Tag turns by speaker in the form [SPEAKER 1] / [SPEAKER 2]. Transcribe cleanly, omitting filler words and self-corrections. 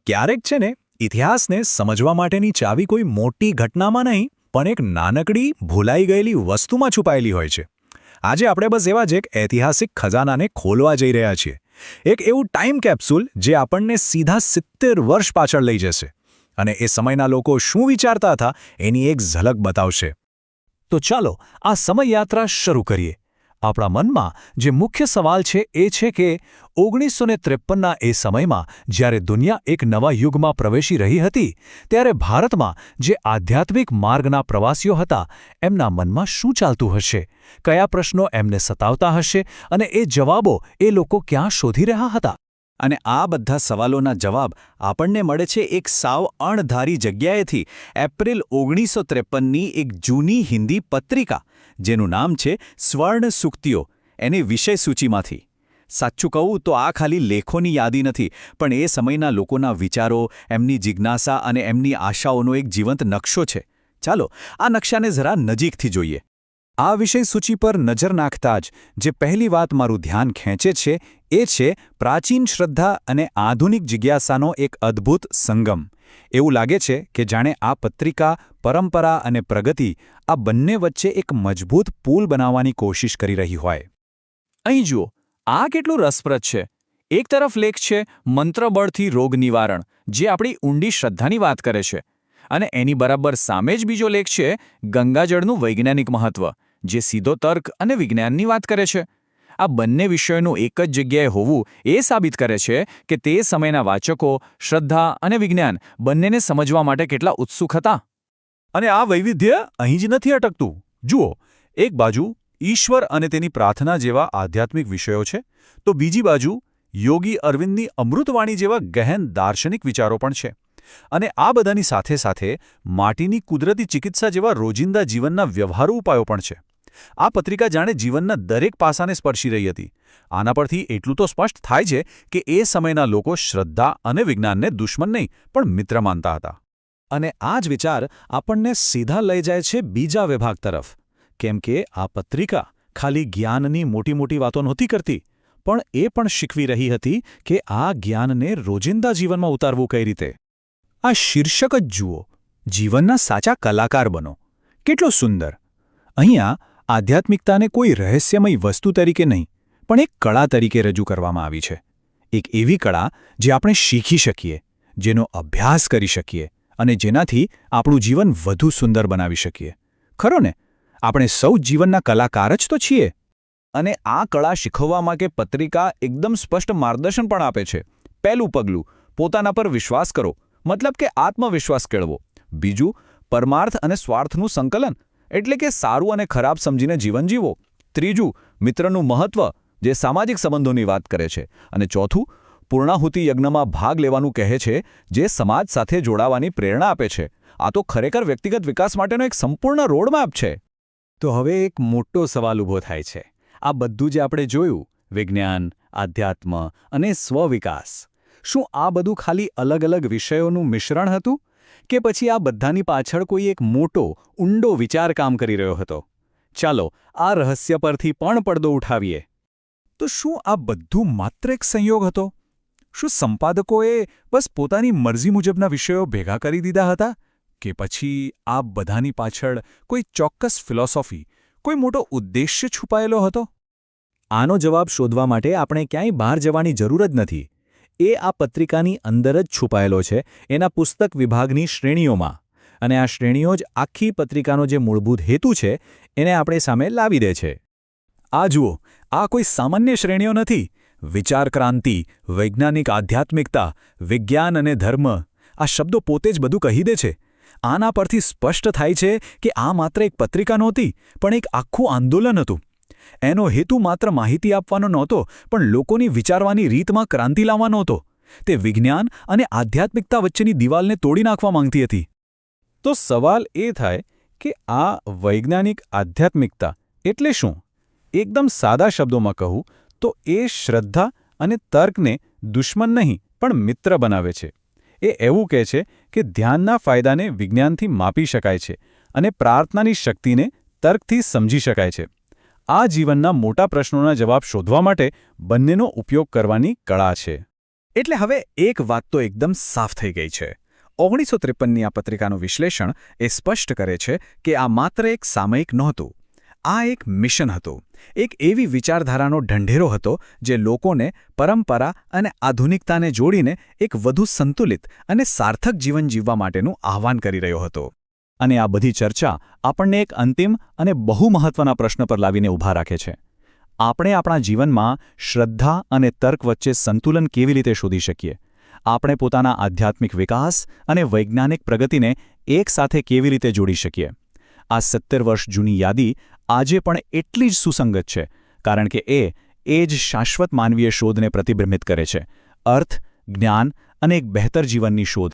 [SPEAKER 1] ક્યારેક છે ને ઇતિહાસને સમજવા માટેની ચાવી કોઈ મોટી ઘટનામાં નહીં પણ એક નાનકડી ભૂલાઈ ગયેલી વસ્તુમાં છુપાયેલી હોય છે. આજે આપણે બસ એવા જ એક ઐતિહાસિક ખજાનાને ખોલવા જઈ રહ્યા છીએ. એક એવું ટાઈમ કેપ્સ્યુલ જે આપણને સીધા 70 વર્ષ પાછળ લઈ જશે અને એ સમયના લોકો શું વિચારતા હતા એની એક ઝલક બતાવશે. તો ચાલો આ સમયયાત્રા શરૂ કરીએ. આપણા મનમાં જે મુખ્ય સવાલ છે એ છે કે 1953ના એ સમયમાં જ્યારે દુનિયા એક નવા યુગમાં પ્રવેશી રહી હતી ત્યારે ભારતમાં જે આધ્યાત્મિક માર્ગના પ્રવાસીઓ હતા એમના મનમાં શું ચાલતું હશે, કયા પ્રશ્નો એમને સતાવતા હશે અને એ જવાબો એ લોકો ક્યાં શોધી રહ્યા હતા. અને આ બધા સવાલોના જવાબ આપણને મળે છે એક સાવ અણધારી જગ્યાએથી. એપ્રિલ 1953ની એક જૂની હિન્દી પત્રિકા જેનું નામ છે સ્વર્ણ સુક્તિઓ એની વિષય સૂચિમાંથી. સાચું કહું તો આ ખાલી લેખોની યાદી નથી પણ એ સમયના લોકોના વિચારો, એમની જિજ્ઞાસા અને એમની આશાઓનો એક જીવંત નકશો છે. ચાલો આ નકશાને જરા નજીકથી જોઈએ. આ વિષય સૂચિ પર નજર નાખતા જ જે પહેલી વાત મારું ધ્યાન ખેંચે છે એ છે પ્રાચીન શ્રદ્ધા અને આધુનિક જિજ્ઞાસાનો એક અદ્ભુત સંગમ. એવું લાગે છે કે જાણે આ પત્રિકા પરંપરા અને પ્રગતિ આ બંને વચ્ચે એક મજબૂત પુલ બનાવવાની કોશિશ કરી રહી હોય. અહીં જુઓ, આ કેટલું રસપ્રદ છે. એક તરફ લેખ છે મંત્રબળથી રોગ નિવારણ, જે આપણી ઊંડી શ્રદ્ધાની વાત કરે છે, અને એની બરાબર સામે જ બીજો લેખ છે ગંગાજળનું વૈજ્ઞાનિક મહત્વ, જે સીધો તર્ક અને વિજ્ઞાનની વાત કરે છે. આ બંને વિષયોનું એક જ જગ્યાએ હોવું એ સાબિત કરે છે કે તે સમયના વાચકો શ્રદ્ધા અને વિજ્ઞાન બંનેને સમજવા માટે કેટલા ઉત્સુક હતા. અને આ વૈવિધ્ય અહીં જ નથી અટકતું. જુઓ, એક બાજુ ઈશ્વર અને તેની પ્રાર્થના જેવા આધ્યાત્મિક વિષયો છે, તો બીજી બાજુ યોગી અરવિંદની અમૃતવાણી જેવા ગહેન દાર્શનિક વિચારો પણ છે. અને આ બધાની સાથે સાથે માટીની કુદરતી ચિકિત્સા જેવા રોજિંદા જીવનના વ્યવહારુ ઉપાયો પણ છે. આ પત્રિકા જાણે જીવનના દરેક પાસાને સ્પર્શી રહી હતી. આના પરથી એટલું તો સ્પષ્ટ થાય છે કે એ સમયના લોકો શ્રદ્ધા અને વિજ્ઞાનને દુશ્મન નહીં પણ મિત્ર માનતા હતા. અને આ જ વિચાર આપણને સીધા લઈ જાય છે બીજા વિભાગ તરફ. કેમ કે આ પત્રિકા ખાલી જ્ઞાનની મોટી મોટી વાતો નહોતી કરતી, પણ એ પણ શીખવી રહી હતી કે આ જ્ઞાનને રોજિંદા જીવનમાં ઉતારવું કઈ રીતે. આ શીર્ષક જ જુઓ, જીવનના સાચા કલાકાર બનો. કેટલું સુંદર! અહીંયા આધ્યાત્મિકતાને કોઈ રહસ્યમય વસ્તુ તરીકે નહીં પણ એક કળા તરીકે રજૂ કરવામાં આવી છે. એક એવી કળા જે આપણે શીખી શકીએ, જેનો અભ્યાસ કરી શકીએ અને જેનાથી આપણું જીવન વધુ સુંદર બનાવી શકીએ. ખરો ને? આપણે સૌ જીવનના કલાકાર જ તો છીએ. અને આ કળા શીખવવામાં કે પત્રિકા એકદમ સ્પષ્ટ માર્ગદર્શન પણ આપે છે. પહેલું પગલું, પોતાના પર વિશ્વાસ કરો, મતલબ કે આત્મવિશ્વાસ કેળવો. બીજું, પરમાર્થ અને સ્વાર્થનું સંકલન, એટલે કે સારું અને ખરાબ સમજીને જીવન જીવો. ત્રીજું, મિત્રનું મહત્વ, જે સામાજિક સંબંધોની વાત કરે છે. અને ચોથું, પૂર્ણાહુતિ યજ્ઞમાં ભાગ લેવાનું કહે છે, જે સમાજ સાથે જોડાવાની પ્રેરણા આપે છે. આ તો ખરેખર વ્યક્તિગત વિકાસ માટેનો એક સંપૂર્ણ રોડમેપ છે. તો હવે એક મોટો સવાલ ઊભો થાય છે. આ બધું જે આપણે જોયું, વિજ્ઞાન, આધ્યાત્મ અને સ્વવિકાસ, શું આ બધું ખાલી અલગ અલગ વિષયોનું મિશ્રણ હતું કે પછી આ બધાની પાછળ કોઈ એક મોટો, ઊંડો વિચાર કામ કરી રહ્યો હતો? ચાલો આ રહસ્ય પરથી પણ પડદો ઉઠાવીએ. તો શું આ બધું માત્ર એક સંયોગ હતો? શું સંપાદકોએ બસ પોતાની મરજી મુજબના વિષયો ભેગા કરી દીધા હતા? કે પછી આ બધાની પાછળ કોઈ ચોક્કસ ફિલોસોફી, કોઈ મોટો ઉદ્દેશ્ય છુપાયેલો હતો? આનો જવાબ શોધવા માટે આપણે ક્યાંય બહાર જવાની જરૂર જ નથી. એ આ પત્રિકાની અંદર જ છુપાયેલો છે, એના પુસ્તક વિભાગની શ્રેણીઓમાં. અને આ શ્રેણીઓ જ આખી પત્રિકાનો જે મૂળભૂત હેતુ છે એને આપણે સામે લાવી દે છે. આ જુઓ, આ કોઈ સામાન્ય શ્રેણીઓ નથી. વિચાર ક્રાંતિ, વૈજ્ઞાનિક આધ્યાત્મિકતા, વિજ્ઞાન અને ધર્મ, આ શબ્દો પોતે જ બધું કહી દે છે. આના પરથી સ્પષ્ટ થાય છે કે આ માત્ર એક પત્રિકા નહોતી પણ એક આખું આંદોલન હતું. એનો હેતુ માત્ર માહિતી આપવાનો નહોતો પણ લોકોની વિચારવાની રીતમાં ક્રાંતિ લાવવાનો હતો. તે વિજ્ઞાન અને આધ્યાત્મિકતા વચ્ચેની દિવાલને તોડી નાખવા માંગતી હતી. તો સવાલ એ થાય કે આ વૈજ્ઞાનિક આધ્યાત્મિકતા એટલે શું? એકદમ સાદા શબ્દોમાં કહું તો એ શ્રદ્ધા અને તર્કને દુશ્મન નહીં પણ મિત્ર બનાવે છે. એ એવું કહે છે કે ધ્યાનના ફાયદાને વિજ્ઞાનથી માપી શકાય છે અને પ્રાર્થનાની શક્તિને તર્કથી સમજી શકાય છે. આ જીવનના મોટા પ્રશ્નોના જવાબ શોધવા માટે બંનેનો ઉપયોગ કરવાની કળા છે.
[SPEAKER 2] એટલે હવે એક વાત તો એકદમ સાફ થઈ ગઈ છે. 1953ની આ પત્રિકાનું વિશ્લેષણ એ સ્પષ્ટ કરે છે કે આ માત્ર એક સામયિક નહોતું. આ એક મિશન હતું. એક એવી વિચારધારાનો ઢંઢેરો હતો જે લોકોને પરંપરા અને આધુનિકતાને જોડીને એક વધુ સંતુલિત અને સાર્થક જીવન જીવવા માટેનું આહ્વાન કરી રહ્યો હતો.
[SPEAKER 3] અને આ બધી ચર્ચા આપણને એક અંતિમ અને બહુ મહત્વના પ્રશ્ન પર લાવીને ઊભા રાખે છે. આપણે આપણા જીવનમાં શ્રદ્ધા અને તર્ક વચ્ચે સંતુલન કેવી રીતે શોધી શકીએ? આપણે પોતાના આધ્યાત્મિક વિકાસ અને વૈજ્ઞાનિક પ્રગતિને એકસાથે કેવી રીતે જોડી શકીએ? આ 17 વર્ષ જૂની યાદી આજે પણ એટલી જ સુસંગત છે, કારણ કે એ જ શાશ્વત માનવીય શોધને પ્રતિબિંબિત કરે છે: અર્થ, જ્ઞાન અને એક બહેતર જીવનની શોધ.